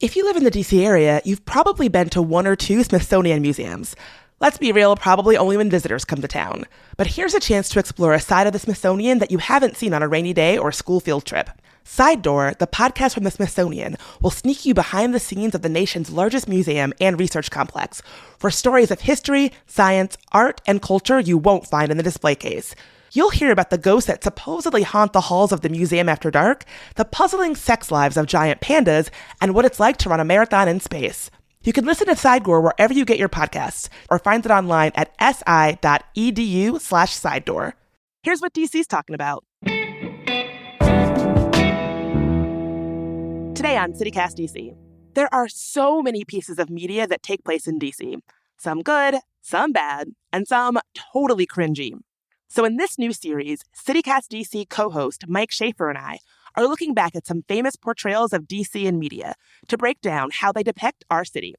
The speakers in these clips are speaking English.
If you live in the DC area, you've probably been to one or two Smithsonian museums. Let's be real, probably only when visitors come to town. But here's a chance to explore a side of the Smithsonian that you haven't seen on a rainy day or school field trip. Side Door, the podcast from the Smithsonian, will sneak you behind the scenes of the nation's largest museum and research complex for stories of history, science, art, and culture you won't find in the display case. You'll hear about the ghosts that supposedly haunt the halls of the museum after dark, the puzzling sex lives of giant pandas, and what it's like to run a marathon in space. You can listen to Sidedoor wherever you get your podcasts, or find it online at si.edu/sidedoor. Here's what DC's talking about. Today on CityCast DC, there are so many pieces of media that take place in DC. Some good, some bad, and some totally cringy. So in this new series, CityCast DC co-host Mike Schaefer and I are looking back at some famous portrayals of DC in media to break down how they depict our city.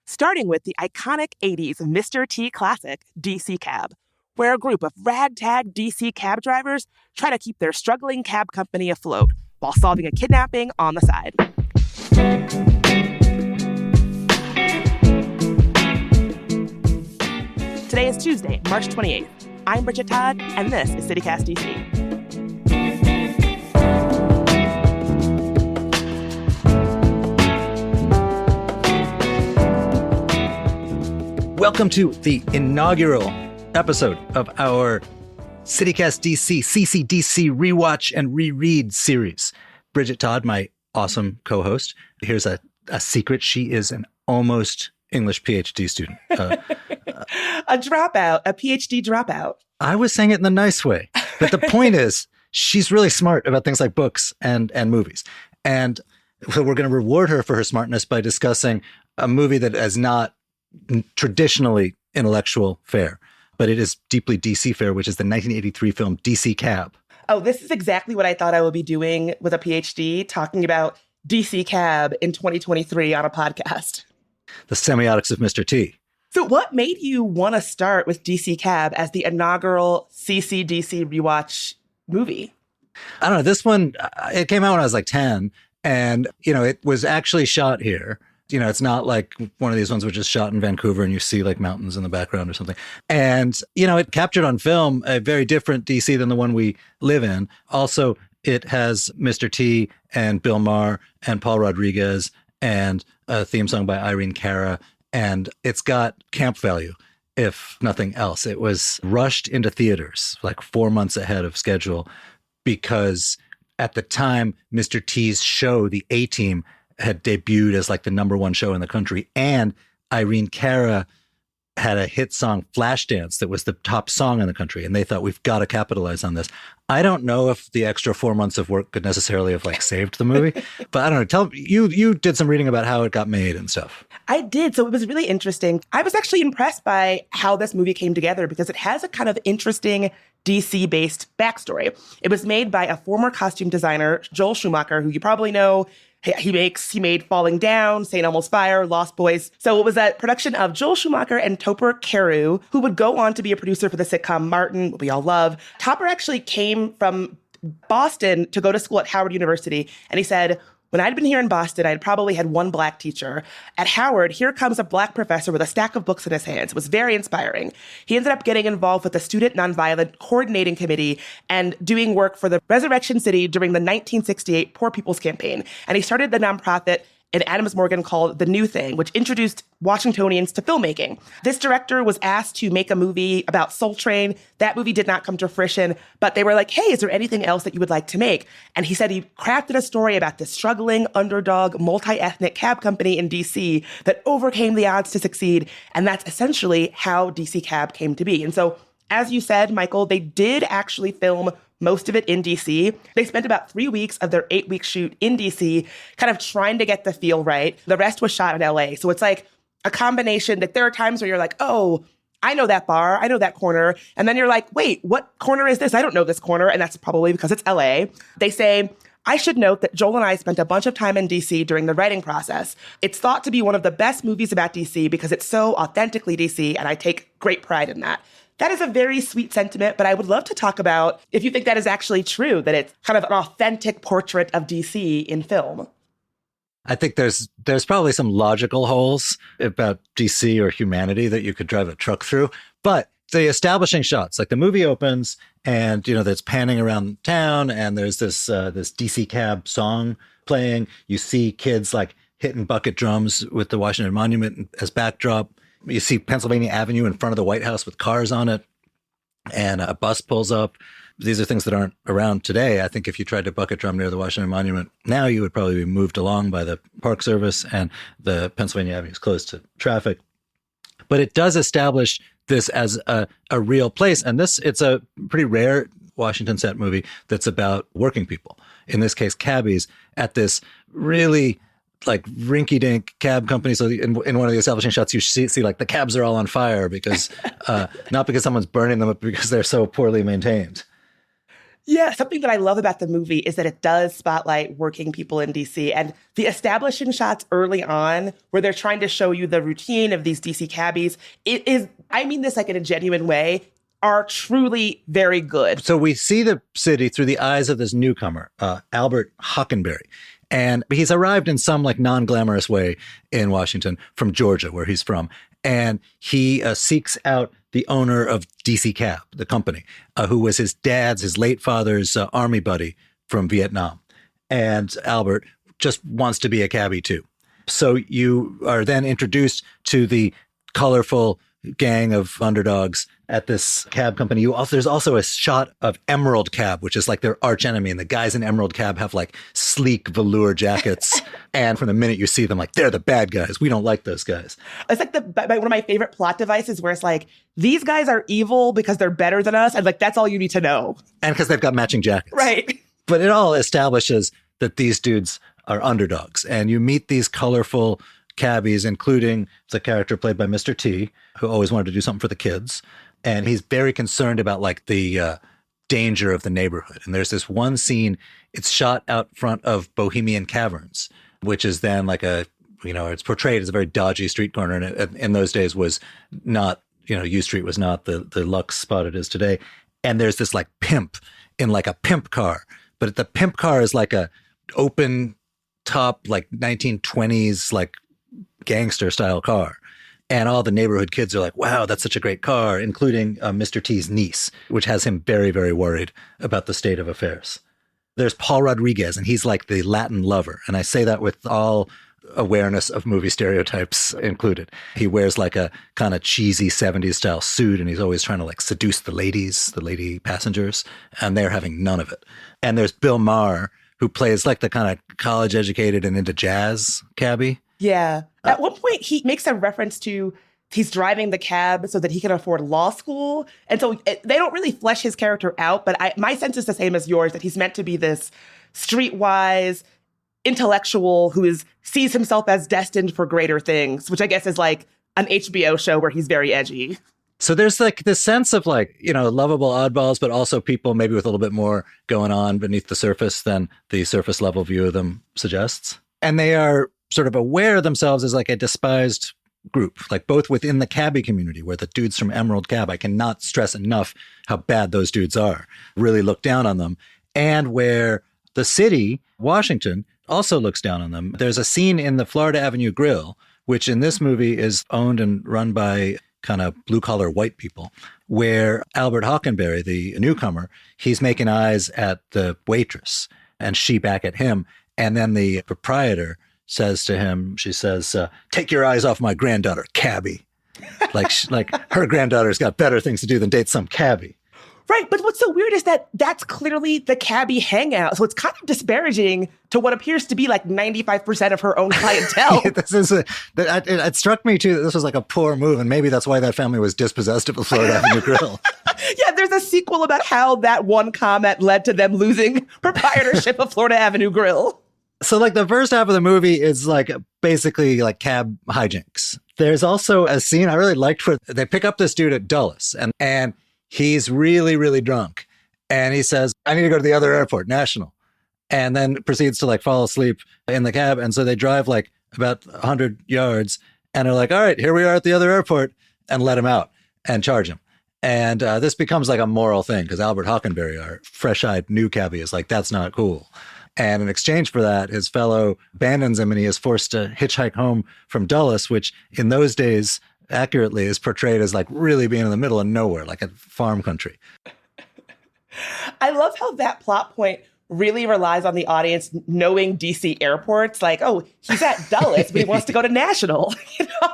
Starting with the iconic 80s Mr. T classic, DC Cab, where a group of ragtag DC cab drivers try to keep their struggling cab company afloat while solving a kidnapping on the side. Today is Tuesday, March 28th. I'm Bridget Todd, and this is CityCast DC. Welcome to the inaugural episode of our CityCast DC CCDC Rewatch and Reread series. Bridget Todd, my awesome co-host. Here's a secret. She is an almost English PhD student. A dropout, a PhD dropout. I was saying it in the nice way. But the point is, she's really smart about things like books and movies. And so we're going to reward her for her smartness by discussing a movie that is not traditionally intellectual fare, but it is deeply DC fare, which is the 1983 film DC Cab. Oh, this is exactly what I thought I would be doing with a PhD, talking about DC Cab in 2023 on a podcast. The semiotics of Mr. T. So what made you want to start with DC Cab as the inaugural CCDC Rewatch movie? I don't know. This one, it came out when I was like 10, and, it was actually shot here. It's not like one of these ones which is shot in Vancouver and you see like mountains in the background or something. And, it captured on film a very different DC than the one we live in. Also, it has Mr. T and Bill Maher and Paul Rodriguez and a theme song by Irene Cara. And it's got camp value, if nothing else. It was rushed into theaters like 4 months ahead of schedule because at the time, Mr. T's show, The A-Team, had debuted as like the number one show in the country. And Irene Cara had a hit song, Flashdance, that was the top song in the country. And they thought, we've got to capitalize on this. I don't know if the extra 4 months of work could necessarily have like saved the movie, but I don't know. You did some reading about how it got made and stuff. I did. So it was really interesting. I was actually impressed by how this movie came together because it has a kind of interesting DC-based backstory. It was made by a former costume designer, Joel Schumacher, who you probably know. He made Falling Down, St. Elmo's Fire, Lost Boys. So it was a production of Joel Schumacher and Topper Carew, who would go on to be a producer for the sitcom Martin, what we all love. Topper actually came from Boston to go to school at Howard University. And he said, when I'd been here in Boston, I'd probably had one black teacher. At Howard, here comes a black professor with a stack of books in his hands. It was very inspiring. He ended up getting involved with the Student Nonviolent Coordinating Committee and doing work for the Resurrection City during the 1968 Poor People's Campaign. And he started the nonprofit in Adams Morgan called The New Thing, which introduced Washingtonians to filmmaking. This director was asked to make a movie about Soul Train. That movie did not come to fruition, but they were like, hey, is there anything else that you would like to make? And he said he crafted a story about this struggling, underdog, multi-ethnic cab company in DC that overcame the odds to succeed. And that's essentially how DC Cab came to be. And so, as you said, Michael, they did actually film most of it in DC. They spent about 3 weeks of their 8-week shoot in DC, kind of trying to get the feel right. The rest was shot in LA. So it's like a combination that there are times where you're like, oh, I know that bar, I know that corner. And then you're like, wait, what corner is this? I don't know this corner. And that's probably because it's LA. They say, I should note that Joel and I spent a bunch of time in DC during the writing process. It's thought to be one of the best movies about DC because it's so authentically DC, and I take great pride in that. That is a very sweet sentiment, but I would love to talk about if you think that is actually true, that it's kind of an authentic portrait of DC in film. I think there's probably some logical holes about DC or humanity that you could drive a truck through. But the establishing shots, like the movie opens and, there's panning around town and there's this DC Cab song playing. You see kids like hitting bucket drums with the Washington Monument as backdrop. You see Pennsylvania Avenue in front of the White House with cars on it, and a bus pulls up. These are things that aren't around today. I think if you tried to bucket drum near the Washington Monument now, you would probably be moved along by the Park Service, and the Pennsylvania Avenue is closed to traffic. But it does establish this as a real place. And it's a pretty rare Washington set movie that's about working people. In this case, cabbies at this really like rinky-dink cab company. So in one of the establishing shots, you see like the cabs are all on fire because not because someone's burning them, but because they're so poorly maintained. Yeah, something that I love about the movie is that it does spotlight working people in DC, and the establishing shots early on where they're trying to show you the routine of these DC cabbies, it is, I mean this like in a genuine way, are truly very good. So we see the city through the eyes of this newcomer, Albert Hockenberry. And he's arrived in some like non-glamorous way in Washington from Georgia, where he's from. And he seeks out the owner of DC Cab, the company, who was his late father's army buddy from Vietnam. And Albert just wants to be a cabbie too. So you are then introduced to the colorful gang of underdogs at this cab company. There's also a shot of Emerald Cab, which is like their arch enemy. And the guys in Emerald Cab have like sleek velour jackets. And from the minute you see them, like, they're the bad guys. We don't like those guys. It's like one of my favorite plot devices where it's like, these guys are evil because they're better than us. And like, that's all you need to know. And because they've got matching jackets. Right. But it all establishes that these dudes are underdogs. And you meet these colorful cabbies, including the character played by Mr. T, who always wanted to do something for the kids. And he's very concerned about like the danger of the neighborhood. And there's this one scene, it's shot out front of Bohemian Caverns, which is then like it's portrayed as a very dodgy street corner. And it, in those days was not, U Street was not the luxe spot it is today. And there's this like pimp in like a pimp car, but the pimp car is like a open top, like 1920s, like gangster style car. And all the neighborhood kids are like, wow, that's such a great car, including Mr. T's niece, which has him very, very worried about the state of affairs. There's Paul Rodriguez, and he's like the Latin lover. And I say that with all awareness of movie stereotypes included. He wears like a kind of cheesy 70s style suit, and he's always trying to like seduce the lady passengers, and they're having none of it. And there's Bill Maher, who plays like the kind of college educated and into jazz cabbie. Yeah. At one point, he makes a reference to he's driving the cab so that he can afford law school. And so they don't really flesh his character out, but my sense is the same as yours, that he's meant to be this streetwise intellectual who sees himself as destined for greater things, which I guess is like an HBO show where he's very edgy. So there's like this sense of like, lovable oddballs, but also people maybe with a little bit more going on beneath the surface than the surface level view of them suggests. And they are sort of aware of themselves as like a despised group, like both within the cabbie community, where the dudes from Emerald Cab, I cannot stress enough how bad those dudes are, really look down on them, and where the city, Washington, also looks down on them. There's a scene in the Florida Avenue Grill, which in this movie is owned and run by kind of blue-collar white people, where Albert Hockenberry, the newcomer, he's making eyes at the waitress, and she back at him, and then the proprietor says to him, she says, take your eyes off my granddaughter, cabbie. like her granddaughter's got better things to do than date some cabbie. Right. But what's so weird is that that's clearly the cabbie hangout. So it's kind of disparaging to what appears to be like 95% of her own clientele. It struck me, too, that this was like a poor move. And maybe that's why that family was dispossessed of the Florida Avenue Grill. Yeah, there's a sequel about how that one comment led to them losing proprietorship of Florida Avenue Grill. So like the first half of the movie is like basically like cab hijinks. There's also a scene I really liked where they pick up this dude at Dulles and he's really, really drunk. And he says, I need to go to the other airport, National. And then proceeds to like fall asleep in the cab. And so they drive like about 100 yards and they're like, all right, here we are at the other airport, and let him out and charge him. And this becomes like a moral thing because Albert Hockenberry, our fresh-eyed new cabbie, is like, that's not cool. And in exchange for that, his fellow abandons him and he is forced to hitchhike home from Dulles, which in those days accurately is portrayed as like really being in the middle of nowhere, like a farm country. I love how that plot point really relies on the audience knowing DC airports. Like, oh, he's at Dulles, but he wants to go to National.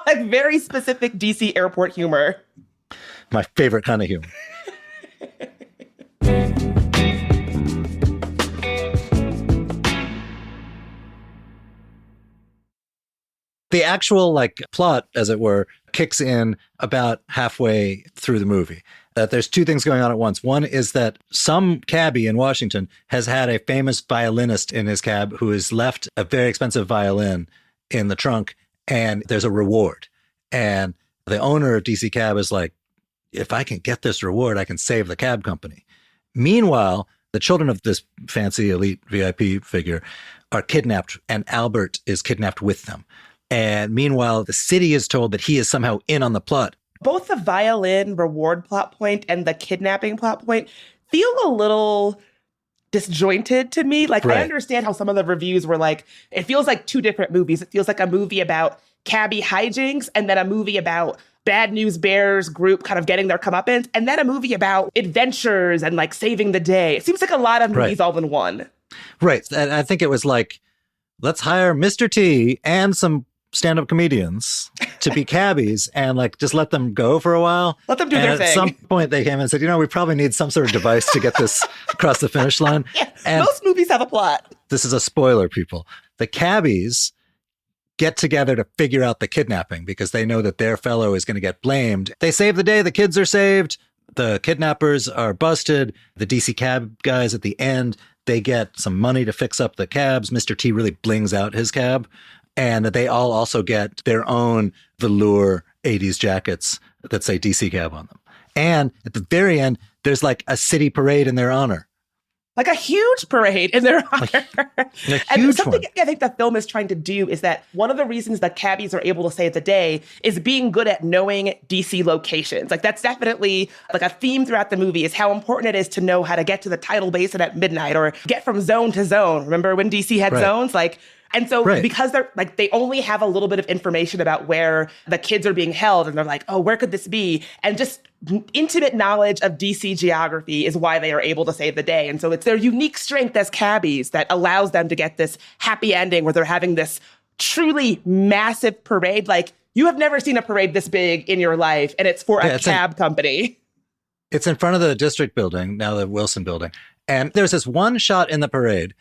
Like very specific DC airport humor. My favorite kind of humor. The actual like plot, as it were, kicks in about halfway through the movie. There's two things going on at once. One is that some cabbie in Washington has had a famous violinist in his cab who has left a very expensive violin in the trunk, and there's a reward. And the owner of DC Cab is like, if I can get this reward, I can save the cab company. Meanwhile, the children of this fancy elite VIP figure are kidnapped, and Albert is kidnapped with them. And meanwhile, the city is told that he is somehow in on the plot. Both the violin reward plot point and the kidnapping plot point feel a little disjointed to me. Like, Right. I understand how some of the reviews were like, it feels like two different movies. It feels like a movie about cabbie hijinks and then a movie about Bad News Bears group kind of getting their comeuppance, and then a movie about adventures and like saving the day. It seems like a lot of movies all in one. Right. And I think it was like, let's hire Mr. T and some stand-up comedians to be cabbies and like just let them go for a while. Let them do and their at thing. some point they came and said, we probably need some sort of device to get this across the finish line. Yeah, And most movies have a plot. this is a spoiler, people. The cabbies get together to figure out the kidnapping because they know that their fellow is going to get blamed. They save the day. The kids are saved. The kidnappers are busted. The DC cab guys at the end, they get some money to fix up the cabs. Mr. T really blings out his cab. And they all also get their own velour 80s jackets that say DC Cab on them. And at the very end, there's like a city parade in their honor. Like a huge parade in their honor. A And huge something one. I think the film is trying to do is that one of the reasons that cabbies are able to save the day is being good at knowing DC locations. Like that's definitely like a theme throughout the movie is how important it is to know how to get to the tidal basin at midnight or get from zone to zone. Remember when DC had Right. zones? And so Right. because they're like, they only have a little bit of information about where the kids are being held and they're like, oh, where could this be? And just intimate knowledge of DC geography is why they are able to save the day. And so it's their unique strength as cabbies that allows them to get this happy ending where they're having this truly massive parade. Like you have never seen a parade this big in your life and it's for a cab company. It's in front of the district building, now the Wilson building. And there's this one shot in the parade,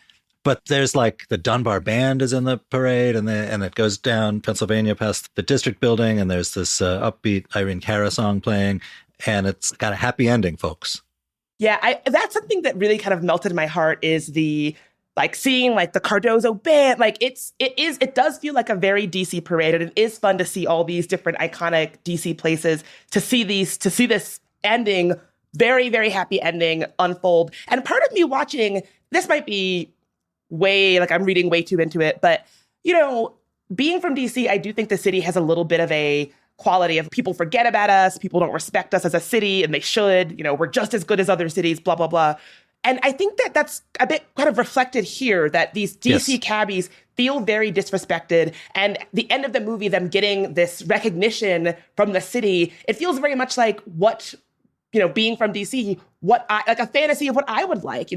but there's like the Dunbar Band is in the parade and it goes down Pennsylvania past the district building. And there's this upbeat Irene Cara song playing and it's got a happy ending, folks. Yeah, that's something that really kind of melted my heart is the like seeing like the Cardozo band. Like it does feel like a very DC parade, and it is fun to see all these different iconic DC places, to see this ending, very, very happy ending unfold. And part of me watching this might be like I'm reading way too into it, but being from DC, I do think the city has a little bit of a quality of people forget about us, people don't respect us as a city, and they should. We're just as good as other cities, blah, blah, blah. And I think that that's a bit kind of reflected here, that these DC cabbies feel very disrespected. And the end of the movie, them getting this recognition from the city, it feels very much like what, being from DC, like a fantasy of what I would like,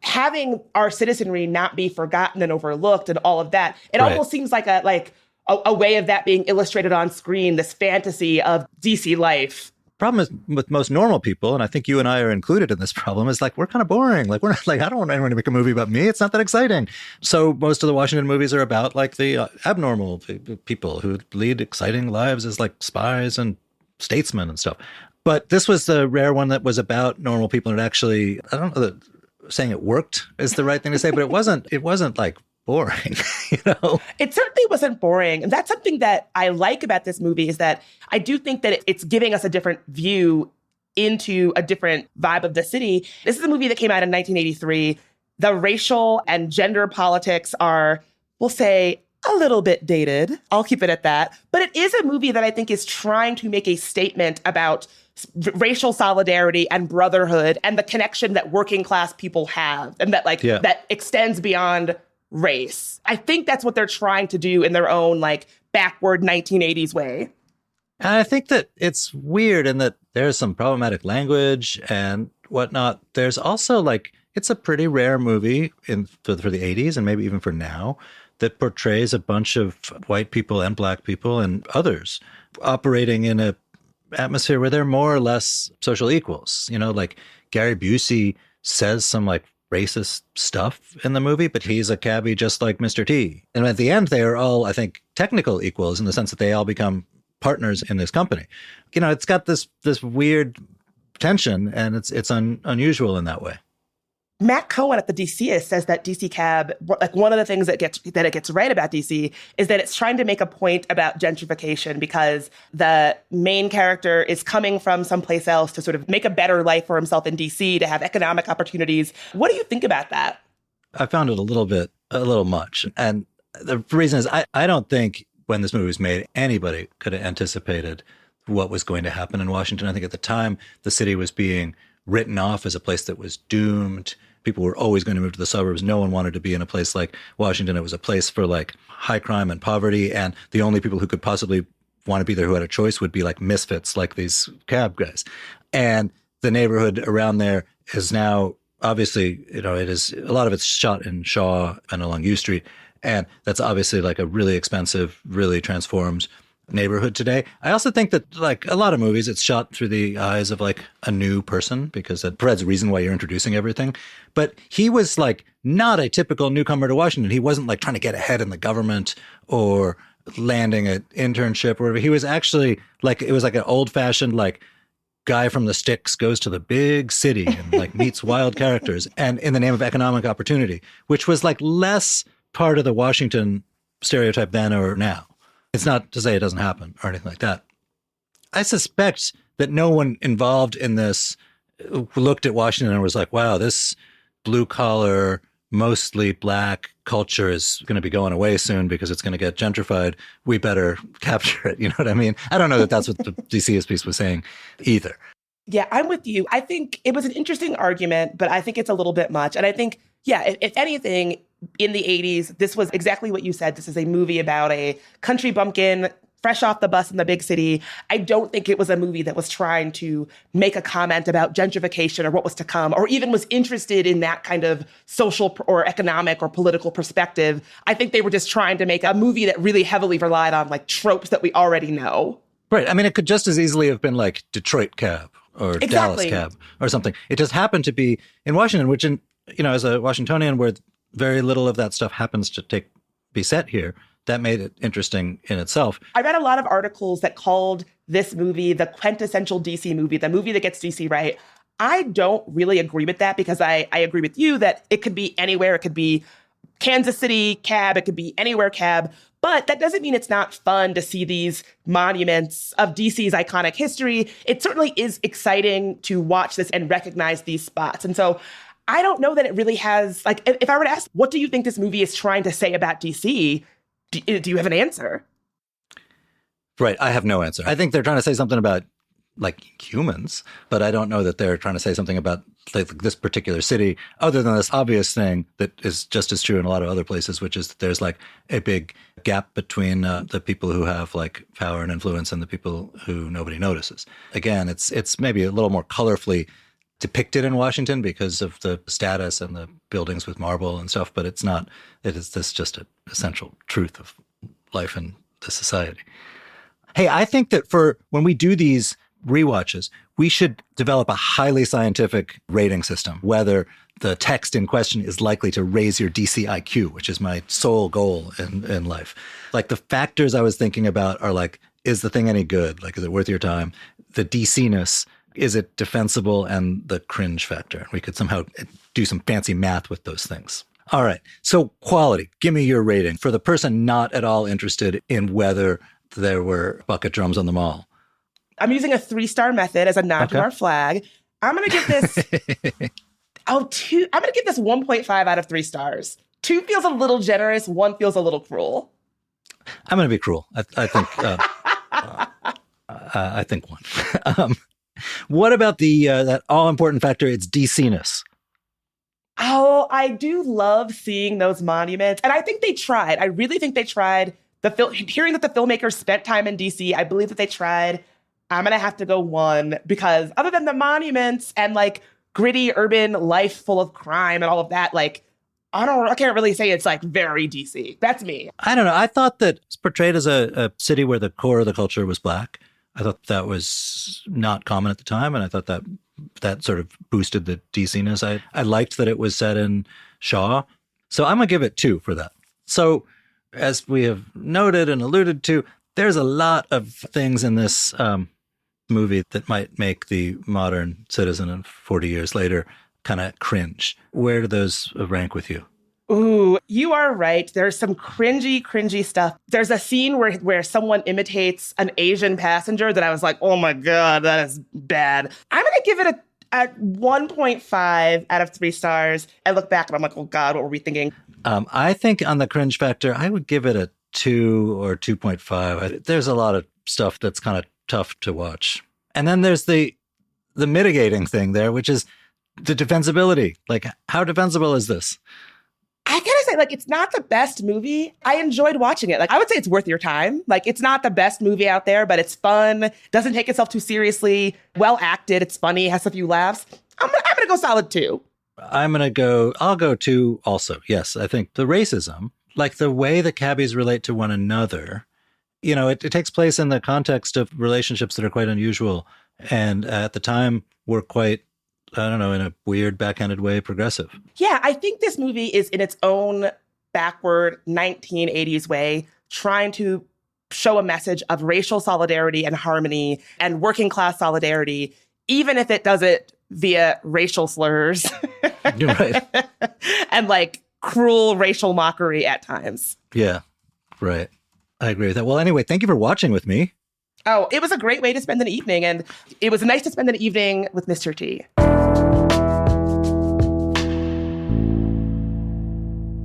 having our citizenry not be forgotten and overlooked and all of that. It almost seems like a way of that being illustrated on screen, this fantasy of DC life. Problem is with most normal people, and I think you and I are included in this problem, is like we're kind of boring. Like we're not like, I don't want anyone to make a movie about me. It's not that exciting. So most of the Washington movies are about like the abnormal people who lead exciting lives as like spies and statesmen and stuff. But this was the rare one that was about normal people, and it actually, I don't know that saying it worked is the right thing to say, but it wasn't like boring, It certainly wasn't boring. And that's something that I like about this movie is that I do think that it's giving us a different view into a different vibe of the city. This is a movie that came out in 1983. The racial and gender politics are, we'll say, a little bit dated. I'll keep it at that. But it is a movie that I think is trying to make a statement about racial solidarity and brotherhood and the connection that working class people have, and that that extends beyond race. I think that's what they're trying to do in their own like backward 1980s way. And I think that it's weird in that there's some problematic language and whatnot. There's also like, it's a pretty rare movie for the 80s and maybe even for now that portrays a bunch of white people and black people and others operating in a atmosphere where they're more or less social equals. You know, like Gary Busey says some like racist stuff in the movie, but he's a cabbie just like Mr. T. And at the end, they are all, I think, technical equals in the sense that they all become partners in this company. You know, it's got this weird tension, and it's unusual in that way. Matt Cohen at the DCist says that DC Cab, like one of the things that it gets right about DC is that it's trying to make a point about gentrification because the main character is coming from someplace else to sort of make a better life for himself in DC, to have economic opportunities. What do you think about that? I found it a little much. And the reason is I don't think when this movie was made, anybody could have anticipated what was going to happen in Washington. I think at the time, the city was being written off as a place that was doomed. People were always going to move to the suburbs. No one wanted to be in a place like Washington. It was a place for like high crime and poverty. And the only people who could possibly want to be there who had a choice would be like misfits, like these cab guys. And the neighborhood around there is now obviously, you know, it is a lot of it's shot in Shaw and along U Street. And that's obviously like a really expensive, really transformed neighborhood today. I also think that like a lot of movies, it's shot through the eyes of like a new person because that provides a reason why you're introducing everything. But he was like not a typical newcomer to Washington. He wasn't like trying to get ahead in the government or landing an internship or whatever. He was actually like, it was like an old fashioned like guy from the sticks goes to the big city and like meets wild characters and in the name of economic opportunity, which was like less part of the Washington stereotype then or now. It's not to say it doesn't happen or anything like that. I suspect that no one involved in this looked at Washington and was like, wow, this blue collar, mostly black culture is going to be going away soon because it's going to get gentrified. We better capture it. You know what I mean? I don't know that that's what the DC's piece was saying either. Yeah, I'm with you. I think it was an interesting argument, but I think it's a little bit much. And I think, yeah, if anything, in the 80s, this was exactly what you said. This is a movie about a country bumpkin fresh off the bus in the big city. I don't think it was a movie that was trying to make a comment about gentrification or what was to come, or even was interested in that kind of social or economic or political perspective. I think they were just trying to make a movie that really heavily relied on like tropes that we already know. Right. I mean, it could just as easily have been like Detroit Cab or Dallas Cab or something. It just happened to be in Washington, which, in, you know, as a Washingtonian where very little of that stuff happens to be set here, that made it interesting in itself. I read a lot of articles that called this movie the quintessential DC movie, the movie that gets DC right. I don't really agree with that because I agree with you that it could be anywhere. It could be Kansas City Cab. It could be anywhere Cab. But that doesn't mean it's not fun to see these monuments of DC's iconic history. It certainly is exciting to watch this and recognize these spots. And so I don't know that it really has, like, if I were to ask, what do you think this movie is trying to say about DC? Do you have an answer? Right. I have no answer. I think they're trying to say something about like humans, but I don't know that they're trying to say something about like this particular city, other than this obvious thing that is just as true in a lot of other places, which is that there's like a big gap between the people who have like power and influence and the people who nobody notices. Again, it's maybe a little more colorfully depicted in Washington because of the status and the buildings with marble and stuff, but it's not. It is this just an essential truth of life in the society. Hey, I think that for when we do these rewatches, we should develop a highly scientific rating system, whether the text in question is likely to raise your DC IQ, which is my sole goal in life. Like the factors I was thinking about are like, is the thing any good? Like, is it worth your time? The DC-ness, is it defensible? And the cringe factor. We could somehow do some fancy math with those things. All right. So quality, give me your rating for the person not at all interested in whether there were bucket drums on the mall. I'm using a 3-star method as a nod to our flag. I'm going to give this, I'm going to give this 1.5 out of 3 stars. 2 feels a little generous. 1 feels a little cruel. I'm going to be cruel. I think, I think 1. What about the that all-important factor? It's DC-ness. Oh, I do love seeing those monuments. And I think they tried. I really think they tried. Hearing that the filmmakers spent time in DC, I believe that they tried. I'm going to have to go 1 because other than the monuments and like gritty urban life full of crime and all of that, like, I can't really say it's like very DC. That's me. I don't know. I thought that it's portrayed as a city where the core of the culture was Black. I thought that was not common at the time, and I thought that sort of boosted the DC-ness. I liked that it was set in Shaw. So I'm going to give it 2 for that. So as we have noted and alluded to, there's a lot of things in this movie that might make the modern citizen of 40 years later kind of cringe. Where do those rank with you? Ooh, you are right. There's some cringy stuff. There's a scene where someone imitates an Asian passenger that I was like, oh my God, that is bad. I'm going to give it a 1.5 out of 3 stars. I look back and I'm like, oh God, what were we thinking? I think on the cringe factor, I would give it a 2 or 2.5. There's a lot of stuff that's kind of tough to watch. And then there's the mitigating thing there, which is the defensibility. Like, how defensible is this? I gotta say, like, it's not the best movie. I enjoyed watching it. Like, I would say it's worth your time. Like, it's not the best movie out there, but it's fun. Doesn't take itself too seriously. Well acted. It's funny. Has a few laughs. I'm gonna go solid 2. I'll go 2 also. Yes, I think the racism, like the way the cabbies relate to one another, you know, it takes place in the context of relationships that are quite unusual. And at the time were quite, I don't know, in a weird backhanded way, progressive. Yeah, I think this movie is in its own backward 1980s way, trying to show a message of racial solidarity and harmony and working class solidarity, even if it does it via racial slurs. You're right. And like cruel racial mockery at times. Yeah, right. I agree with that. Well, anyway, thank you for watching with me. Oh, it was a great way to spend an evening, and it was nice to spend an evening with Mr. T.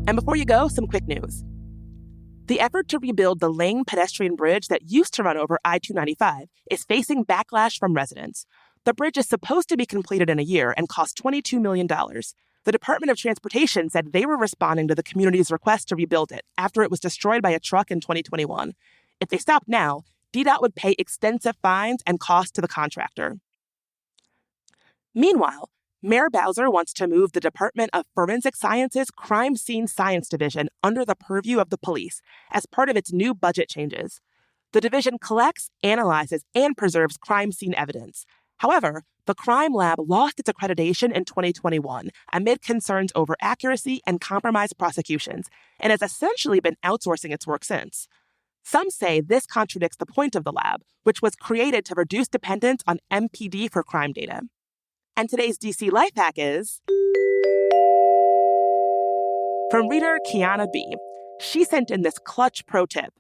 And before you go, some quick news. The effort to rebuild the Lane pedestrian bridge that used to run over I-295 is facing backlash from residents. The bridge is supposed to be completed in a year and cost $22 million. The Department of Transportation said they were responding to the community's request to rebuild it after it was destroyed by a truck in 2021. If they stopped now, DDOT would pay extensive fines and costs to the contractor. Meanwhile, Mayor Bowser wants to move the Department of Forensic Sciences Crime Scene Science Division under the purview of the police as part of its new budget changes. The division collects, analyzes, and preserves crime scene evidence. However, the crime lab lost its accreditation in 2021 amid concerns over accuracy and compromised prosecutions, and has essentially been outsourcing its work since. Some say this contradicts the point of the lab, which was created to reduce dependence on MPD for crime data. And today's DC Life Hack is from reader Kiana B. She sent in this clutch pro tip.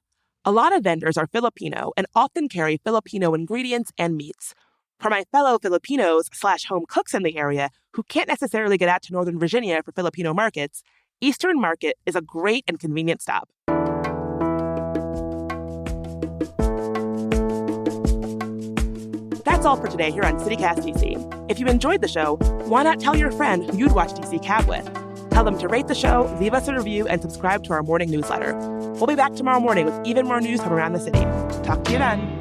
A lot of vendors are Filipino and often carry Filipino ingredients and meats. For my fellow Filipinos/home cooks in the area who can't necessarily get out to Northern Virginia for Filipino markets, Eastern Market is a great and convenient stop. That's all for today here on CityCast DC. If you enjoyed the show, why not tell your friend who you'd watch DC Cab with? Tell them to rate the show, leave us a review, and subscribe to our morning newsletter. We'll be back tomorrow morning with even more news from around the city. Talk to you then.